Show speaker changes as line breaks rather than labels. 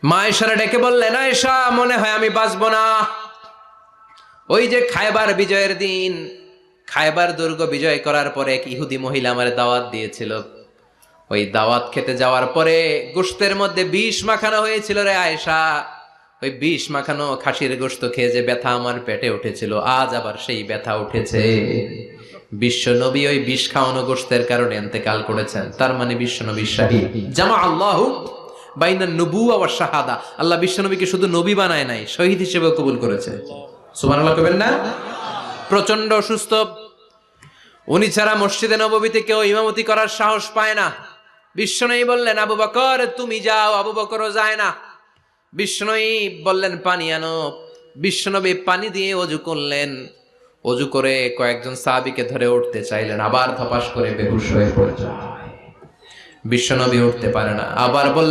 মা আয়েশারে ডেকে বললেন, আয়েশা মনে হয় আমি বাঁচবো না। ওই যে খায়বার বিজয়ের দিন, খায়বার দুর্গ বিজয় করার পরে এক ইহুদি মহিলা আমার দাওয়াত দিয়েছিল। ওই দাওয়াত খেতে যাওয়ার পরে গোশতের মধ্যে বিষ মাখানো হয়েছিল রে আয়েশা। ওই বিষ মাখানো খাসির গোশত খেয়ে যে ব্যথা আমার পেটে উঠেছিল, আজ আবার সেই ব্যথা উঠেছে। বিশ্ব নবী ওই বিষ খাওয়ানো গোশতের কারণে ইন্তেকাল করেছেন। তার মানে বিশ্ব নবী শাহীদ। জামা আল্লাহু বাইনা নবুওয়া ওয়া শাহাদা। আল্লাহ বিশ্ব নবীকে শুধু নবী বানায় নাই, শহীদ হিসেবে কবুল করেছে। সুবহানাল্লাহ কইবেন না? প্রচন্ড অসুস্থ, উনি ছাড়া মসজিদে নববীতে কেউ ইমামতি করার সাহস পায় না। বিশ্বনবী বললেন, আবু বকর তুমি যাও। আবু বকরও যায় না। বিশ্বনবী বললেন, পানি আনো। বিশ্বনবী পানি দিয়ে ওযু করলেন। ওযু করে কয়েকজন সাহাবীকে ধরে উঠতে চাইলেন, আবার ধপাস করে বেহুশ হয়ে পড়ে যায়। বিশ্বনবী উঠতে পারে না। আবার বললেন,